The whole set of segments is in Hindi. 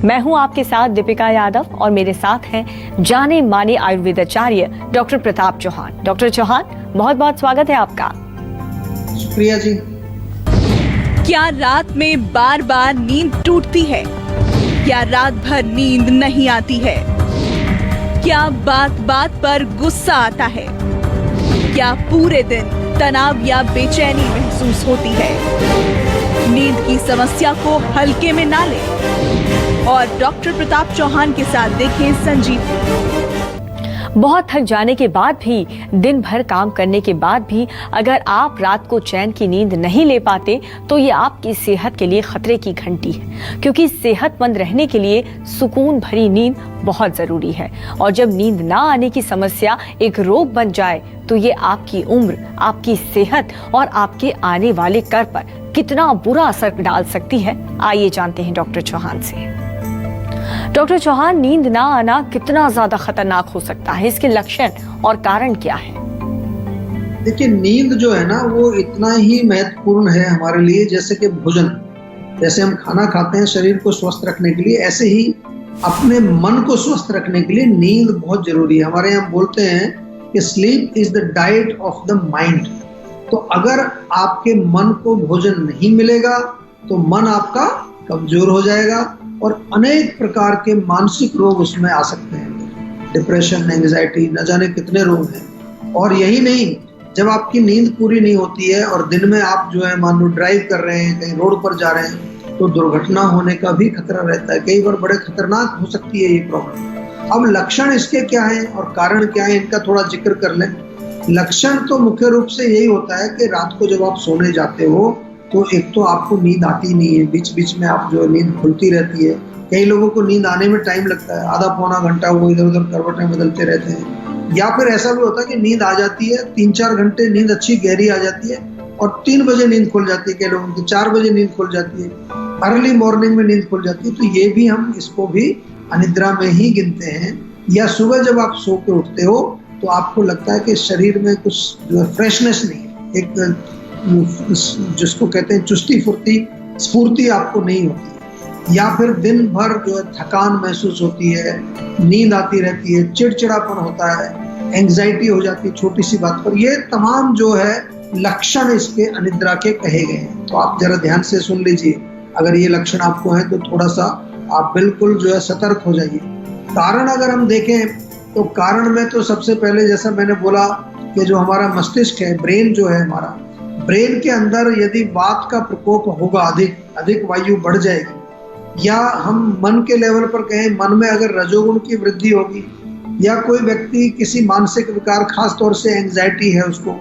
मैं हूं आपके साथ दीपिका यादव और मेरे साथ हैं जाने माने आयुर्वेदाचार्य डॉक्टर प्रताप चौहान। डॉक्टर चौहान, बहुत बहुत स्वागत है आपका। शुक्रिया जी। क्या रात में बार बार नींद टूटती है? क्या रात भर नींद नहीं आती है? क्या बात बात पर गुस्सा आता है? क्या पूरे दिन तनाव या बेचैनी महसूस होती है? नींद की समस्या को हल्के में ना लें और डॉक्टर प्रताप चौहान के साथ देखें संजीवनी। बहुत थक जाने के बाद भी, दिन भर काम करने के बाद भी अगर आप रात को चैन की नींद नहीं ले पाते तो ये आपकी सेहत के लिए खतरे की घंटी है, क्योंकि सेहतमंद रहने के लिए सुकून भरी नींद बहुत जरूरी है। और जब नींद ना आने की समस्या एक रोग बन जाए तो ये आपकी उम्र, आपकी सेहत और आपके आने वाले कर पर कितना बुरा असर डाल सकती है। आइए जानते हैं डॉक्टर चौहान से। डॉक्टर चौहान, नींद ना आना कितना ज्यादा खतरनाक हो सकता है? इसके लक्षण और कारण क्या है? देखिए, नींद जो है ना वो इतना ही महत्वपूर्ण है हमारे लिए जैसे कि भोजन। जैसे हम खाना खाते हैं शरीर को स्वस्थ रखने के लिए, ऐसे ही अपने मन को स्वस्थ रखने के लिए नींद बहुत जरूरी है। हमारे यहाँ बोलते हैं कि sleep is the diet of the mind. तो अगर आपके मन को भोजन नहीं मिलेगा तो मन आपका कमजोर हो जाएगा और अनेक प्रकार के मानसिक रोग उसमें आ सकते हैं। डिप्रेशन, एंजाइटी, न जाने कितने रोग हैं। और यही नहीं, जब आपकी नींद पूरी नहीं होती है और दिन में आप जो है मान लो ड्राइव कर रहे हैं, कहीं रोड पर जा रहे हैं, तो दुर्घटना होने का भी खतरा रहता है। कई बार बड़े खतरनाक हो सकती है ये प्रॉब्लम। अब लक्षण इसके क्या है और कारण क्या है, इनका थोड़ा जिक्र कर लें। लक्षण तो मुख्य रूप से यही होता है कि रात को जब आप सोने जाते हो तो एक तो आपको नींद आती नहीं है, बीच बीच में आप जो नींद खुलती रहती है। कई लोगों को नींद आने में टाइम लगता है, आधा पौना घंटा वो इधर उधर करवटें बदलते रहते हैं। या फिर ऐसा भी होता है कि नींद आ जाती है, 3-4 घंटे नींद अच्छी गहरी आ जाती है और 3 बजे नींद खुल जाती है। कई लोगों की 4 बजे नींद खुल जाती है, अर्ली मॉर्निंग में नींद खुल जाती है। तो ये भी हम इसको भी अनिद्रा में ही गिनते हैं। या सुबह जब आप सो के उठते हो तो आपको लगता है कि शरीर में कुछ जो है फ्रेशनेस नहीं है, एक जिसको कहते हैं चुस्ती फुर्ती, स्फूर्ति आपको नहीं होती। या फिर दिन भर जो है थकान महसूस होती है, नींद आती रहती है, चिड़चिड़ापन होता है, एंग्जाइटी हो जाती है छोटी सी बात पर। ये तमाम जो है लक्षण इसके अनिद्रा के कहे गए हैं। तो आप जरा ध्यान से सुन लीजिए, अगर ये लक्षण आपको है तो थोड़ा सा आप बिल्कुल जो है सतर्क हो जाइए। कारण अगर हम देखें तो कारण में तो सबसे पहले जैसा मैंने बोला कि जो हमारा मस्तिष्क है, ब्रेन जो है हमारा, ब्रेन के अंदर यदि वात का प्रकोप होगा, अधिक वायु बढ़ जाएगी, या हम मन के लेवल पर कहें मन में अगर रजोगुण की वृद्धि होगी, या कोई व्यक्ति किसी मानसिक विकार, खास तौर से एंग्जाइटी है उसको,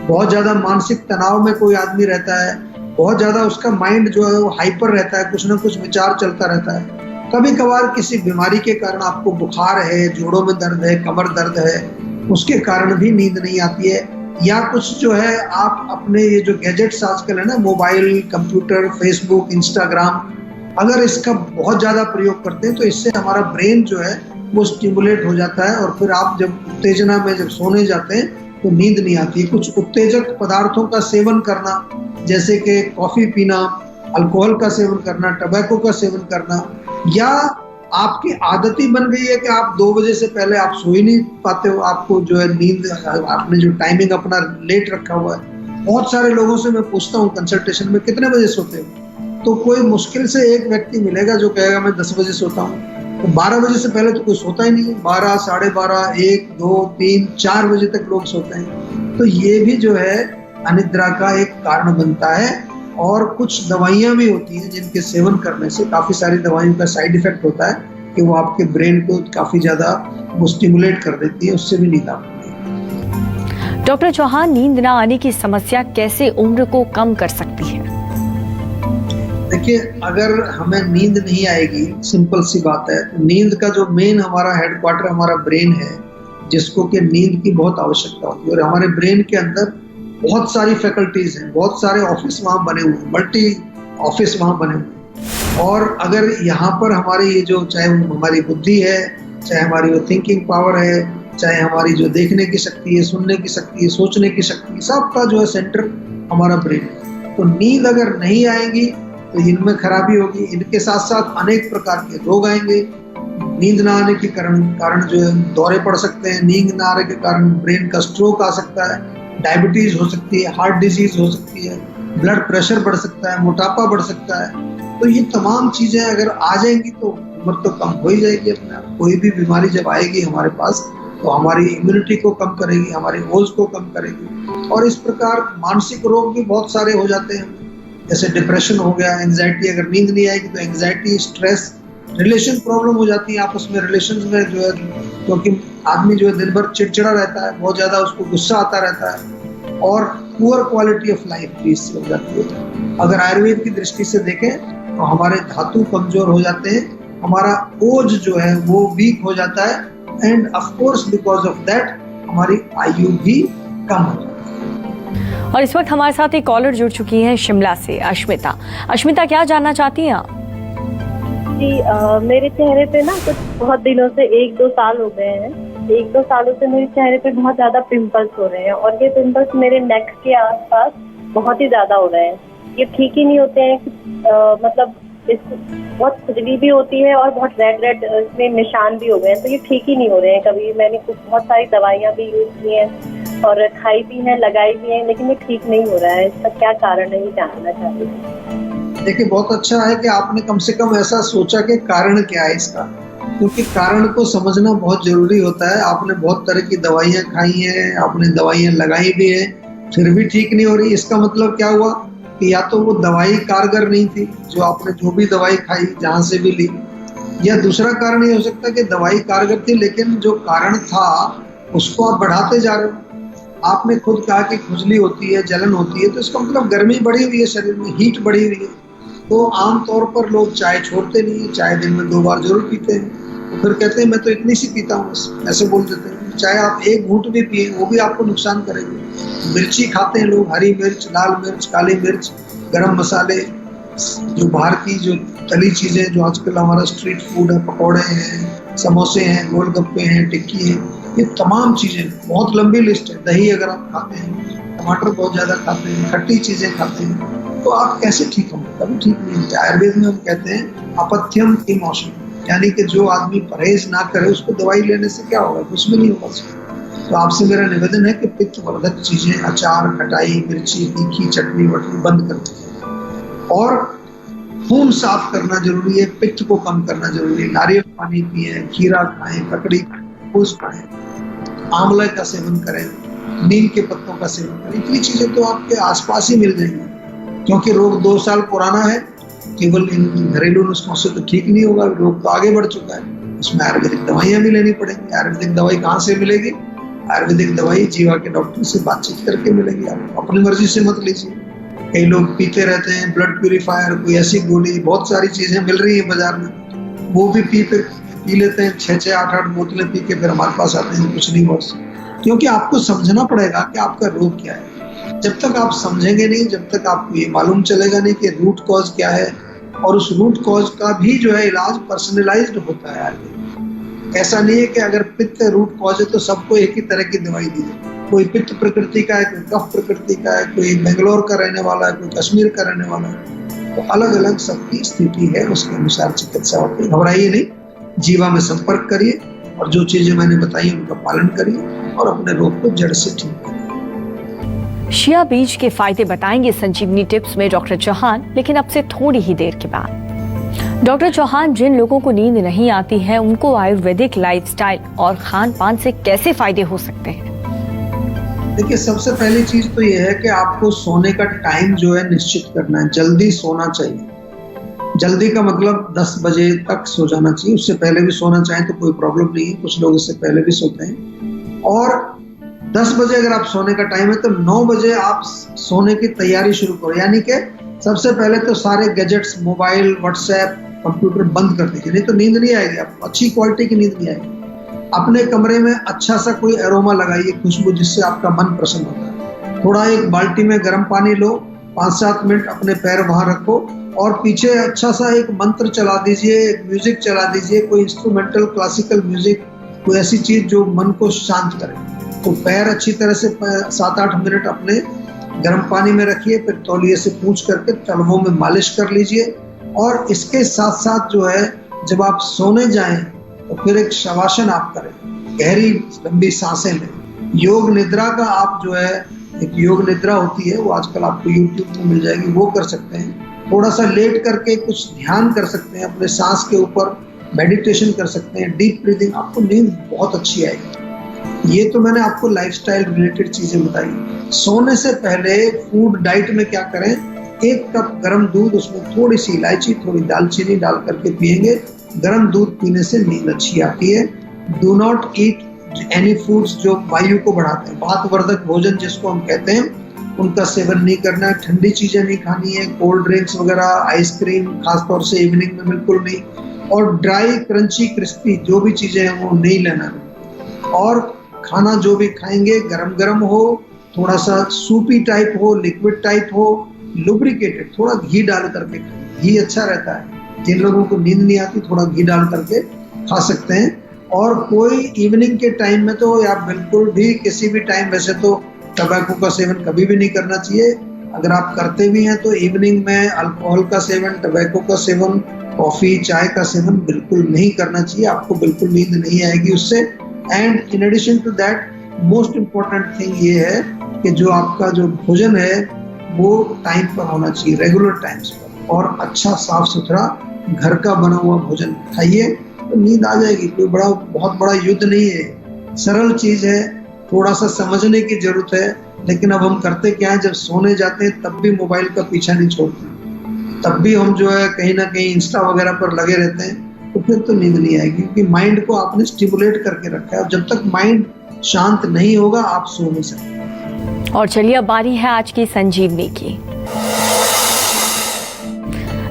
बहुत ज्यादा मानसिक तनाव में कोई आदमी रहता है, बहुत ज्यादा उसका माइंड जो है वो हाइपर रहता है, कुछ ना कुछ विचार चलता रहता है। कभी कभार किसी बीमारी के कारण आपको बुखार है, जोड़ों में दर्द है, कमर दर्द है, उसके कारण भी नींद नहीं आती है। या कुछ जो है आप अपने ये जो गैजेट्स आजकल है ना, मोबाइल, कंप्यूटर, फेसबुक, इंस्टाग्राम, अगर इसका बहुत ज़्यादा प्रयोग करते हैं तो इससे हमारा ब्रेन जो है वो स्टिमुलेट हो जाता है और फिर आप जब उत्तेजना में जब सोने जाते हैं तो नींद नहीं आती। कुछ उत्तेजक पदार्थों का सेवन करना, जैसे कि कॉफ़ी पीना, अल्कोहल का सेवन करना, टबैको का सेवन करना, या आपकी आदत ही बन गई है कि आप 2 बजे से पहले आप सो ही नहीं पाते हो, आपको जो है नींद, आपने जो टाइमिंग अपना लेट रखा हुआ है। बहुत सारे लोगों से मैं पूछता हूँ कंसल्टेशन में, कितने बजे सोते हो? तो कोई मुश्किल से एक व्यक्ति मिलेगा जो कहेगा मैं 10 बजे सोता हूँ। तो 12 बजे से पहले तो कोई सोता ही नहीं है। 12, 12:30, 1, 2, 3, 4 बजे तक लोग सोते हैं। तो ये भी जो है अनिद्रा का एक कारण बनता है। और कुछ दवाइयाँ भी होती हैं जिनके सेवन करने से, काफ़ी सारी दवाइयों का साइड इफेक्ट होता है कि वो आपके ब्रेन को काफ़ी ज़्यादा वो स्टिमुलेट कर देती है, उससे भी नींद आती है। डॉक्टर चौहान, नींद ना आने की समस्या कैसे उम्र को कम कर सकती है? देखिए, अगर हमें नींद नहीं आएगी, सिंपल सी बात है, तो नींद का जो मेन हमारा हेडक्वार्टर हमारा ब्रेन है, जिसको कि नींद की बहुत आवश्यकता होती है। और हमारे ब्रेन के अंदर बहुत सारी फैकल्टीज हैं, बहुत सारे ऑफिस वहाँ बने हुए हैं, मल्टी ऑफिस वहाँ बने हुए हैं। और अगर यहाँ पर हमारी ये जो, चाहे हमारी बुद्धि है, चाहे हमारी वो थिंकिंग पावर है, चाहे हमारी जो देखने की शक्ति है, सुनने की शक्ति है, सोचने की शक्ति, सबका जो है सेंटर हमारा ब्रेन है। तो नींद अगर नहीं आएगी तो इनमें खराबी होगी। इनके साथ साथ अनेक प्रकार के रोग आएंगे। नींद ना आने के कारण जो है दौरे पड़ सकते हैं। नींद ना आने के कारण ब्रेन का स्ट्रोक आ सकता है, डायबिटीज हो सकती है, हार्ट डिजीज हो सकती है, ब्लड प्रेशर बढ़ सकता है, मोटापा बढ़ सकता है। तो ये तमाम चीजें अगर आ जाएंगी तो उम्र तो कम हो ही जाएगी अपने आप। कोई भी बीमारी जब आएगी हमारे पास तो हमारी इम्यूनिटी को कम करेगी, हमारे ओज को कम करेगी। और इस प्रकार मानसिक रोग भी बहुत सारे हो जाते हैं, जैसे डिप्रेशन हो गया, एंजाइटी। अगर नींद नहीं आएगी तो एंजाइटी, स्ट्रेस, रिलेशन प्रॉब्लम हो जाती है आपस में। रिलेशन में जो है, क्योंकि आदमी जो है दिन भर चिड़चिड़ा रहता है, बहुत ज्यादा उसको गुस्सा आता रहता है, और पुअर क्वालिटी ऑफ लाइफ भी इससे हो जाती है। अगर आयुर्वेद की दृष्टि से देखें तो हमारे धातु कमजोर हो जाते हैं, हमारा ओज जो है वो वीक हो जाता है, end of course because of that हमारी आयु भी कम हो जाती है। और इस वक्त हमारे साथ एक कॉलर जुड़ चुकी है शिमला से, अश्मिता। अश्मिता, क्या जानना चाहती हैं आप? जी, मेरे चेहरे पे ना कुछ बहुत दिनों से 1-2 साल हो गए हैं। 1-2 सालों से मेरे चेहरे पे बहुत ज्यादा पिंपल्स हो रहे हैं, और ये पिंपल्स मेरे नेक के आसपास बहुत ही ज्यादा हो रहे हैं। ये ठीक ही नहीं होते हैं। मतलब बहुत खुजली भी होती है और बहुत रेड इसमें निशान भी हो गए हैं, तो ये ठीक ही नहीं हो रहे हैं। कभी मैंने बहुत सारी दवाइयाँ भी यूज की हैं और खाई भी हैं, लगाई भी हैं, लेकिन ये ठीक नहीं हो रहा है। इसका क्या कारण है, ये जानना चाहती हूँ। देखिए, बहुत अच्छा है कि आपने कम से कम ऐसा सोचा कि कारण क्या है इसका, क्योंकि कारण को समझना बहुत जरूरी होता है। आपने बहुत तरह की दवाइयाँ खाई हैं, आपने दवाइयाँ लगाई भी हैं, फिर भी ठीक नहीं हो रही। इसका मतलब क्या हुआ कि या तो वो दवाई कारगर नहीं थी, जो आपने जो भी दवाई खाई जहाँ से भी ली, या दूसरा कारण ये हो सकता है कि दवाई कारगर थी लेकिन जो कारण था उसको आप बढ़ाते जा रहे हो। आपने खुद कहा कि खुजली होती है, जलन होती है, तो इसका मतलब गर्मी बढ़ी हुई है, शरीर में हीट बढ़ी हुई है। तो आमतौर पर लोग चाय छोड़ते नहीं है, चाय दिन में 2 बार जरूर पीते हैं। तो फिर कहते हैं मैं तो इतनी सी पीता हूँ, ऐसे बोल देते हैं। चाहे आप 1 घूंट भी पिए वो भी आपको नुकसान करेगी। मिर्ची खाते हैं लोग, हरी मिर्च, लाल मिर्च, काली मिर्च, गरम मसाले, जो बाहर की जो तली चीजें, जो आजकल हमारा स्ट्रीट फूड है, पकौड़े हैं, समोसे हैं, गोलगप्पे हैं, टिक्की है, ये तमाम चीजें, बहुत लंबी लिस्ट है। दही अगर आप खाते हैं, टमाटर बहुत ज्यादा खाते हैं, खट्टी चीजें खाते हैं, तो आप कैसे ठीक होंगे? कभी ठीक नहीं होते। आयुर्वेद में हम कहते हैं अपथ्यम इमोशन, यानी कि जो आदमी परहेज ना करे उसको दवाई लेने से क्या होगा, कुछ भी नहीं होगा। तो आपसे मेरा निवेदन है कि पित्त वर्धक चीजें, अचार, खटाई, मिर्ची, तीखी, चटनी वटनी बंद कर दें, और खून साफ करना जरूरी है, पित्त को कम करना जरूरी है। नारियल पानी पिए, खीरा खाएं, ककड़ी खाएं, फूस खाएं, आंवले का सेवन करें, नीम के पत्तों का सेवन करें। इतनी चीजें तो आपके आसपास ही मिल जाएंगी, क्योंकि रोग 2 साल पुराना है। केवल इन घरेलू नुस्खों से तो ठीक नहीं होगा, रोग तो आगे बढ़ चुका है। उसमें आयुर्वेदिक दवाइयाँ भी लेनी पड़ेंगी। आयुर्वेदिक दवाई कहाँ से मिलेगी? आयुर्वेदिक दवाई जीवा के डॉक्टर से बातचीत करके मिलेगी। आप अपनी मर्जी से मत लीजिए। कई लोग पीते रहते हैं ब्लड प्यूरिफायर, कोई ऐसी गोली, बहुत सारी चीजें मिल रही है बाजार में, वो भी पी लेते हैं। 6-6, 8-8 बोतलें पी के फिर हमारे पास आते हैं कुछ नहीं वर्ष। क्योंकि आपको समझना पड़ेगा कि आपका रोग क्या है। जब तक आप समझेंगे नहीं, जब तक आपको ये मालूम चलेगा नहीं कि रूट कॉज क्या है, और उस रूट कॉज का भी जो है इलाज पर्सनलाइज्ड होता है। ऐसा नहीं है कि अगर पित्त रूट कॉज है तो सबको एक ही तरह की दवाई दी जाए। कोई पित्त प्रकृति का है, कोई कफ प्रकृति का है, कोई बेंगलोर का रहने वाला है, कोई कश्मीर का रहने वाला है। तो अलग अलग सबकी स्थिति है, उसके अनुसार चिकित्सा होती है। घबराइए नहीं, जीवा में संपर्क करिए और जो चीजें मैंने बताई उनका पालन करिए और अपने रोग को जड़ से ठीक करिए। शिया बीज के फायदे बताएंगे संजीवनी टिप्स में डॉक्टर चौहान, लेकिन अब से थोड़ी ही देर के बाद। डॉक्टर चौहान, जिन लोगों को नींद नहीं आती है उनको आयुर्वेदिक लाइफस्टाइल और खान पान से कैसे फायदे हो सकते हैं? देखिए, सबसे पहली चीज तो यह है कि आपको सोने का टाइम जो है निश्चित करना है। जल्दी सोना चाहिए। जल्दी का मतलब 10 बजे तक सो जाना चाहिए। उससे पहले भी सोना चाहें तो कोई प्रॉब्लम नहीं है, कुछ लोग इससे पहले भी सोते हैं। और 10 बजे अगर आप सोने का टाइम है तो 9 बजे आप सोने की तैयारी शुरू करो। यानी कि सबसे पहले तो सारे गैजेट्स, मोबाइल, व्हाट्सएप, कंप्यूटर बंद कर दीजिए, नहीं तो नींद नहीं आएगी आपको, अच्छी क्वालिटी की नींद नहीं आएगी। अपने कमरे में अच्छा सा कोई एरोमा लगाइए, खुशबू, जिससे आपका मन प्रसन्न होता है। थोड़ा एक बाल्टी में गर्म पानी लो, 5-7 मिनट अपने पैर वहां रखो और पीछे अच्छा सा एक मंत्र चला दीजिए, एक म्यूजिक चला दीजिए, कोई इंस्ट्रूमेंटल क्लासिकल म्यूजिक, कोई ऐसी चीज जो मन को शांत करे। तो पैर अच्छी तरह से 7-8 मिनट अपने गर्म पानी में रखिए, फिर तौलिए से पूंछ करके तलवों में मालिश कर लीजिए। और इसके साथ साथ जो है, जब आप सोने जाएं तो फिर एक शवासन आप करें, गहरी लंबी सांसें लें। योग निद्रा का आप जो है, एक योग निद्रा होती है, वो आजकल आपको YouTube में मिल जाएगी, वो कर सकते हैं। थोड़ा सा लेट करके कुछ ध्यान कर सकते हैं, अपने सांस के ऊपर मेडिटेशन कर सकते हैं, डीप ब्रीदिंग, आपको नींद बहुत अच्छी आएगी। ये तो मैंने आपको लाइफस्टाइल रिलेटेड चीजें बताई। सोने से पहले फूड डाइट में क्या करें, 1 कप गर्म दूध, उसमें थोड़ी सी इलायची, थोड़ी दालचीनी डाल करके पिएंगे। गर्म दूध पीने से नींद अच्छी आती है। Do not eat any foods जो वायु को बढ़ाते हैं, वातवर्धक भोजन जिसको हम कहते हैं, उनका सेवन नहीं करना है। ठंडी चीजें नहीं खानी है, कोल्ड ड्रिंक्स वगैरह, आइसक्रीम खासतौर से इवनिंग में बिल्कुल नहीं। और ड्राई, क्रंची, क्रिस्पी जो भी चीजें हैं वो नहीं लेना है। और खाना जो भी खाएंगे गरम गरम हो, थोड़ा सा सूपी टाइप हो, लिक्विड टाइप हो, लुब्रिकेटेड, थोड़ा घी डाल करके खाएं, घी अच्छा रहता है। जिन लोगों को नींद नहीं आती, थोड़ा घी डाल करके खा सकते हैं। और कोई इवनिंग के टाइम में तो या बिल्कुल भी किसी भी टाइम, वैसे तो टबैको का सेवन कभी भी नहीं करना चाहिए। अगर आप करते भी हैं तो इवनिंग में अल्कोहल का सेवन, टबैको का सेवन, कॉफी, चाय का सेवन बिल्कुल नहीं करना चाहिए। आपको बिल्कुल नींद नहीं आएगी उससे। And in addition to that, most important thing ये है कि जो आपका जो भोजन है वो टाइम पर होना चाहिए, रेगुलर टाइम्स पर, और अच्छा साफ सुथरा घर का बना हुआ भोजन खाइए, तो नींद आ जाएगी। कोई बहुत बड़ा युद्ध नहीं है, सरल चीज है, थोड़ा सा समझने की जरूरत है। लेकिन अब हम करते क्या है, जब सोने जाते हैं तब भी मोबाइल का पीछा नहीं छोड़ते, तब भी हम जो है कहीं ना कहीं इंस्टा वगैरह पर लगे रहते हैं, तो फिर तो नींद नहीं आएगी, क्योंकि माइंड को आपने स्टिमुलेट करके रखा है। और जब तक माइंड शांत नहीं होगा आप सो नहीं सकते। और चलिए अब बारी है आज की संजीवनी की।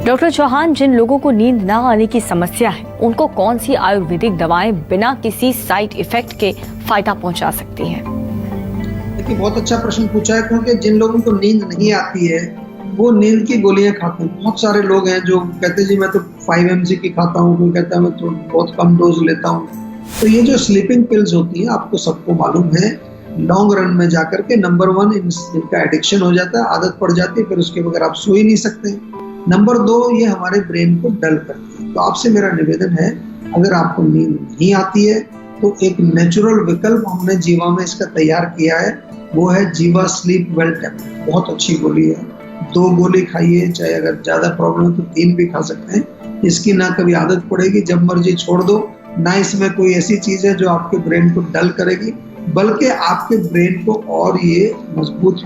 डॉक्टर चौहान, जिन लोगों को नींद ना आने की समस्या है, उनको कौन सी आयुर्वेदिक दवाएं बिना किसी साइड इफेक्ट के फायदा पहुंचा सकती हैं? देखिए, बहुत अच्छा प्रश्न पूछा है, क्योंकि जिन लोगों को नींद नहीं आती है वो नींद की गोलियां खाते हैं। बहुत सारे लोग हैं जो कहते हैं जी मैं तो 5 mg की खाता हूँ, कोई कहता है मैं तो बहुत कम डोज लेता हूँ। तो ये जो स्लीपिंग पिल्स होती हैं, आपको सबको मालूम है, लॉन्ग रन में जाकर के नंबर 1 इनका एडिक्शन हो जाता है, आदत पड़ जाती है, फिर उसके बगैर आप सो ही नहीं सकते। नंबर 2, ये हमारे ब्रेन को डल करती है। तो आपसे मेरा निवेदन है, अगर आपको नींद नहीं आती है तो एक नेचुरल विकल्प हमने जीवा में इसका तैयार किया है, वो है जीवा स्लीप वेल टैबलेट। बहुत अच्छी गोली है, 2 गोली खाइए, चाहे अगर ज्यादा प्रॉब्लम है तो 3 भी खा सकते हैं। इसकी ना कभी आदत पड़ेगी, जब मर्जी छोड़ दो, ना इसमें कोई ऐसी चीज है जो आपके ब्रेन को डल करेगी, बल्कि आपके ब्रेन को और ये मजबूत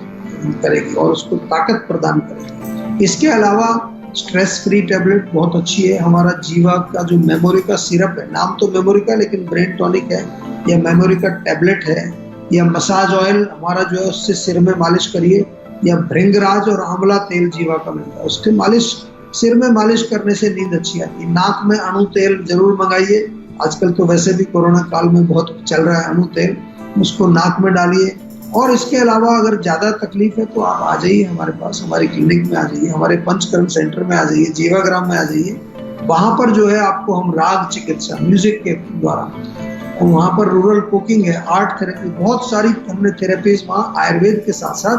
करेगी और उसको ताकत प्रदान करेगी। इसके अलावा स्ट्रेस फ्री टैबलेट बहुत अच्छी है। हमारा जीवा का जो मेमोरी का सिरप है, नाम तो मेमोरी का लेकिन ब्रेन टॉनिक है, या मेमोरी का टैबलेट है, या मसाज ऑयल हमारा जो है उससे सिर में मालिश करिए, या भृंगराज और आंवला तेल जीवा का मिलता है, उसके मालिश सिर में मालिश करने से नींद अच्छी आती है। नाक में अणु तेल जरूर मंगाइए, आजकल तो वैसे भी कोरोना काल में बहुत चल रहा है अणु तेल, उसको नाक में डालिए। और इसके अलावा अगर ज्यादा तकलीफ है तो आप आ जाइए हमारे पास, हमारी क्लिनिक में आ जाइए, हमारे पंचकर्म सेंटर में आ जाइए, जीवाग्राम में आ जाइए। वहां पर जो है आपको हम राग चिकित्सा म्यूजिक के द्वारा, और वहाँ पर रूरल कुकिंग है, आर्ट थेरेपी, बहुत सारी हमने थेरेपीज वहाँ आयुर्वेद के साथ साथ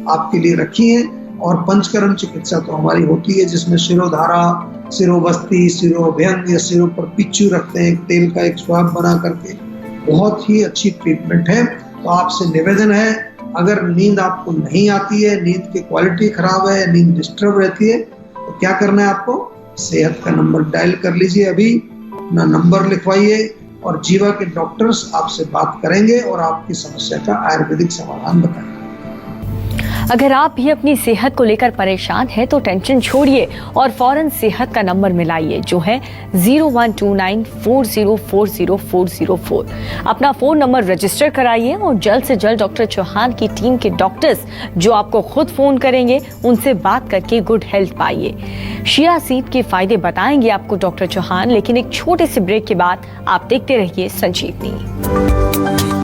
आपके लिए रखी है। और पंचकर्म चिकित्सा तो हमारी होती है, जिसमें शिरोधारा, शिरोबस्ती, शिरोभ्यंग या सिरों पर पिच्चू रखते हैं, तेल का एक स्वाब बना करके, बहुत ही अच्छी ट्रीटमेंट है। तो आपसे निवेदन है, अगर नींद आपको नहीं आती है, नींद की क्वालिटी खराब है, नींद डिस्टर्ब रहती है, तो क्या करना है आपको, सेहत का नंबर डायल कर लीजिए, अभी अपना नंबर लिखवाइए और जीवा के डॉक्टर्स आपसे बात करेंगे और आपकी समस्या का आयुर्वेदिक समाधान बताएंगे। अगर आप भी अपनी सेहत को लेकर परेशान हैं तो टेंशन छोड़िए और फौरन सेहत का नंबर मिलाइए, जो है 0129404004। अपना फोन नंबर रजिस्टर कराइए और जल्द से जल्द डॉक्टर चौहान की टीम के डॉक्टर्स, जो आपको खुद फोन करेंगे, उनसे बात करके गुड हेल्थ पाइए। शिया सीड के फायदे बताएंगे आपको डॉक्टर चौहान, लेकिन एक छोटे से ब्रेक के बाद आप देखते रहिए संजीवनी।